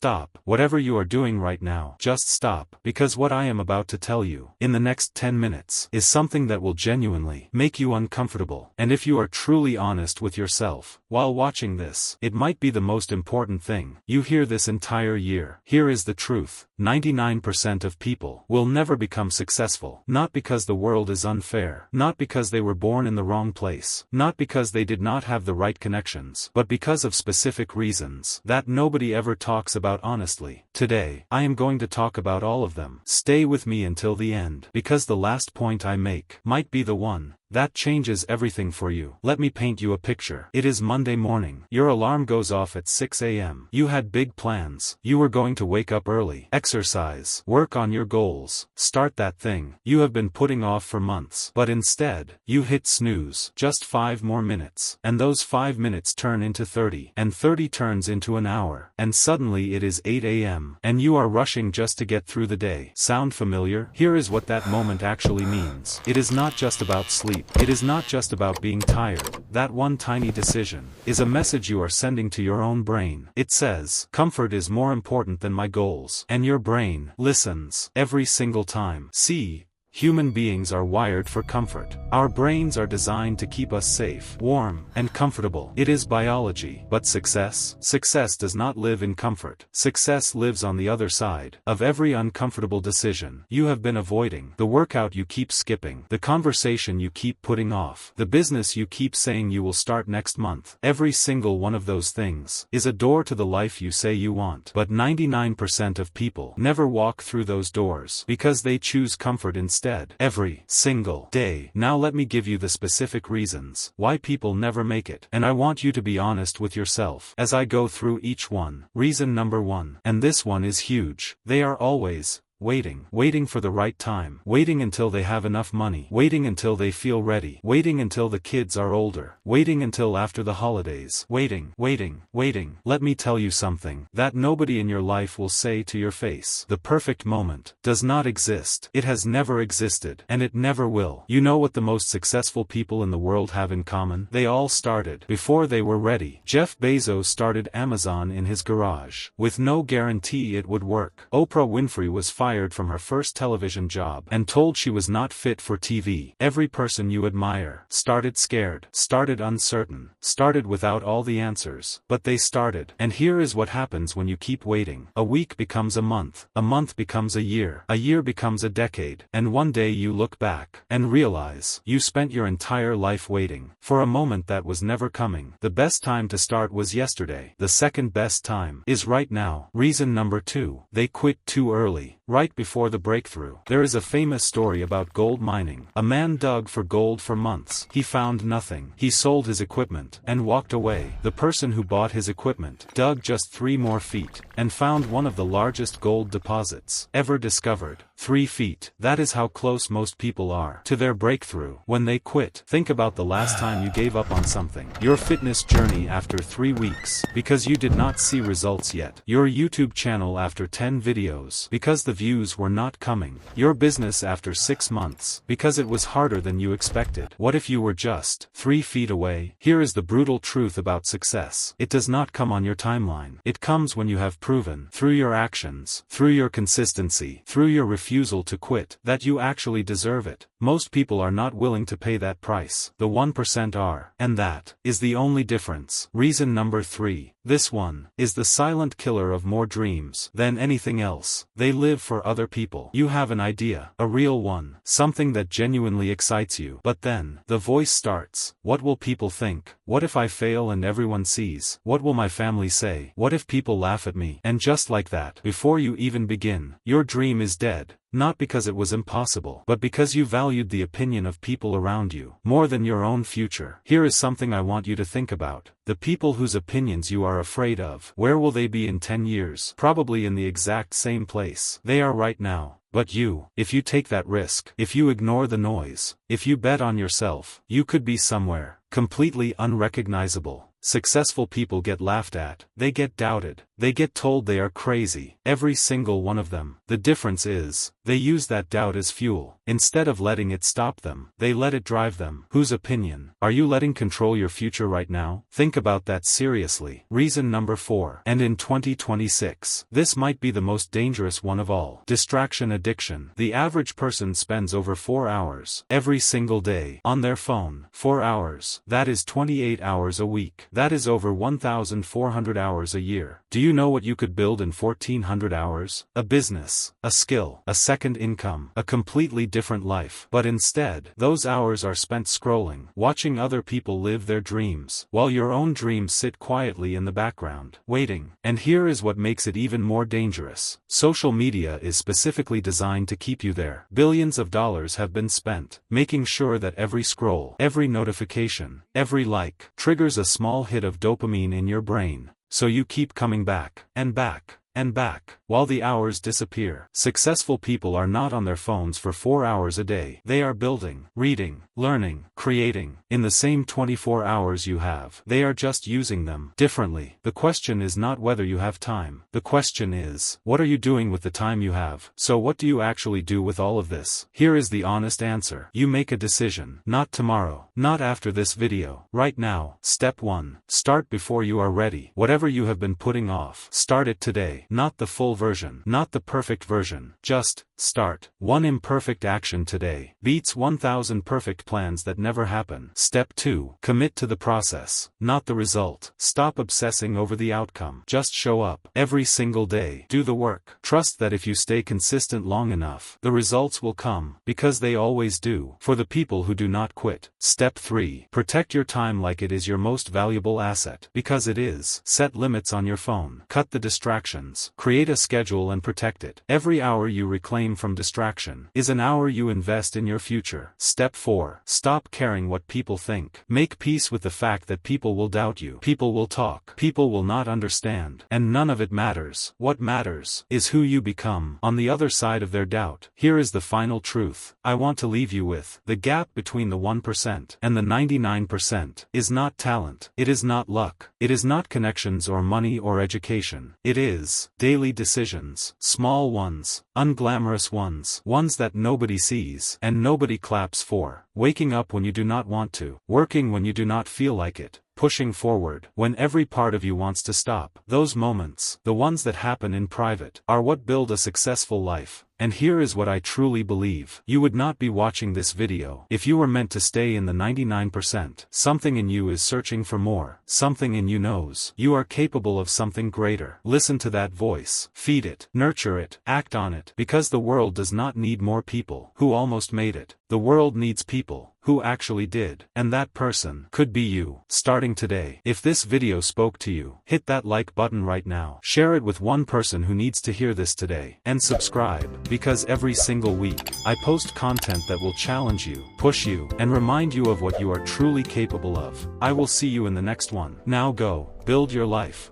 stop. Whatever you are doing right now, just stop. Because what I am about to tell you, in the next 10 minutes, is something that will genuinely make you uncomfortable. And if you are truly honest with yourself, while watching this, it might be the most important thing you hear this entire year. Here is the truth. 99% of people will never become successful. Not because the world is unfair. Not because they were born in the wrong place. Not because they did not have the right connections. But because of specific reasons that nobody ever talks about honestly. Today, I am going to talk about all of them. Stay with me until the end. Because the last point I make might be the one that changes everything for you. Let me paint you a picture. It is Monday morning. Your alarm goes off at 6 a.m. You had big plans. You were going to wake up early, exercise, work on your goals, start that thing you have been putting off for months. But instead, you hit snooze. Just 5 more minutes. And those 5 minutes turn into 30. And 30 turns into an hour. And suddenly it is 8 a.m. And you are rushing just to get through the day. Sound familiar? Here is what that moment actually means. It is not just about sleep. It is not just about being tired. That one tiny decision is a message you are sending to your own brain. It says, comfort is more important than my goals. And your brain listens every single time. See, human beings are wired for comfort. Our brains are designed to keep us safe, warm, and comfortable. It is biology. But success? Success does not live in comfort. Success lives on the other side of every uncomfortable decision you have been avoiding. The workout you keep skipping. The conversation you keep putting off. The business you keep saying you will start next month. Every single one of those things is a door to the life you say you want. But 99% of people never walk through those doors because they choose comfort instead. Every single day. Now let me give you the specific reasons why people never make it. And I want you to be honest with yourself as I go through each one. Reason number 1. And this one is huge. They are always waiting for the right time, waiting until they have enough money, waiting until they feel ready, waiting until the kids are older, waiting until after the holidays, waiting. Let me tell you something that nobody in your life will say to your face. The perfect moment does not exist. It has never existed, and it never will. You know what the most successful people in the world have in common? They all started before they were ready. Jeff Bezos started Amazon in his garage, with no guarantee it would work. Oprah Winfrey was fired from her first television job and told she was not fit for TV. Every person you admire started scared, started uncertain, started without all the answers, but they started. And here is what happens when you keep waiting. A week becomes a month becomes a year becomes a decade, and one day you look back and realize you spent your entire life waiting for a moment that was never coming. The best time to start was yesterday. The second best time is right now. Reason number 2. They quit too early. Right before the breakthrough. There is a famous story about gold mining. A man dug for gold for months. He found nothing. He sold his equipment and walked away. The person who bought his equipment dug just 3 more feet and found one of the largest gold deposits ever discovered. 3 feet. That is how close most people are to their breakthrough. When they quit, think about the last time you gave up on something. Your fitness journey after 3 weeks because you did not see results yet. Your YouTube channel after 10 videos because the views were not coming. Your business after 6 months because it was harder than you expected. What if you were just 3 feet away? Here is the brutal truth about success. It does not come on your timeline. It comes when you have proven through your actions, through your consistency, through your refusal to quit, that you actually deserve it. Most people are not willing to pay that price. The 1% are. And that is the only difference. Reason number 3. This one is the silent killer of more dreams than anything else. They live for other people. You have an idea, a real one, something that genuinely excites you. But then, the voice starts. What will people think? What if I fail and everyone sees? What will my family say? What if people laugh at me? And just like that, before you even begin, your dream is dead. Not because it was impossible, but because you valued the opinion of people around you more than your own future. Here is something I want you to think about. The people whose opinions you are afraid of, where will they be in 10 years? Probably in the exact same place they are right now. But you, if you take that risk, if you ignore the noise, if you bet on yourself, you could be somewhere completely unrecognizable. Successful people get laughed at, they get doubted, they get told they are crazy, every single one of them. The difference is, they use that doubt as fuel. Instead of letting it stop them, they let it drive them. Whose opinion are you letting control your future right now? Think about that seriously. Reason number 4. And in 2026, this might be the most dangerous one of all. Distraction addiction. The average person spends over 4 hours every single day on their phone. 4 hours. That is 28 hours a week. That is over 1,400 hours a year. Do you know what you could build in 1,400 hours? A business, a skill, a second income, a completely different life. But instead, those hours are spent scrolling, watching other people live their dreams, while your own dreams sit quietly in the background, waiting. And here is what makes it even more dangerous. Social media is specifically designed to keep you there. Billions of dollars have been spent, making sure that every scroll, every notification, every like, triggers a small hit of dopamine in your brain. So you keep coming back, and back, and back, while the hours disappear. Successful people are not on their phones for 4 hours a day. They are building, reading, learning, creating, in the same 24 hours you have. They are just using them differently. The question is not whether you have time. The question is, what are you doing with the time you have? So what do you actually do with all of this? Here is the honest answer. You make a decision. Not tomorrow. Not after this video. Right now. Step 1. Start before you are ready. Whatever you have been putting off, start it today. Not the full version. Not the perfect version. Just start. 1 imperfect action today beats 1,000 perfect plans that never happen. Step 2. Commit to the process, not the result. Stop obsessing over the outcome. Just show up every single day. Do the work. Trust that if you stay consistent long enough, the results will come, because they always do. For the people who do not quit. Step 3. Protect your time like it is your most valuable asset, because it is. Set limits on your phone. Cut the distractions. Create a schedule and protect it. Every hour you reclaim from distraction is an hour you invest in your future. Step 4. Stop caring what people think. Make peace with the fact that people will doubt you. People will talk. People will not understand. And none of it matters. What matters is who you become on the other side of their doubt. Here is the final truth I want to leave you with. The gap between the 1% and the 99% is not talent. It is not luck. It is not connections or money or education. It is daily decisions. Small ones, unglamorous ones, ones that nobody sees and nobody claps for. Waking up when you do not want to, working when you do not feel like it, pushing forward when every part of you wants to stop. Those moments, the ones that happen in private, are what build a successful life. And here is what I truly believe. You would not be watching this video if you were meant to stay in the 99%. Something in you is searching for more. Something in you knows you are capable of something greater. Listen to that voice. Feed it. Nurture it. Act on it. Because the world does not need more people who almost made it. The world needs people who actually did. And that person could be you, starting today. If this video spoke to you, hit that like button right now. Share it with one person who needs to hear this today. And subscribe, because every single week, I post content that will challenge you, push you, and remind you of what you are truly capable of. I will see you in the next one. Now go, build your life.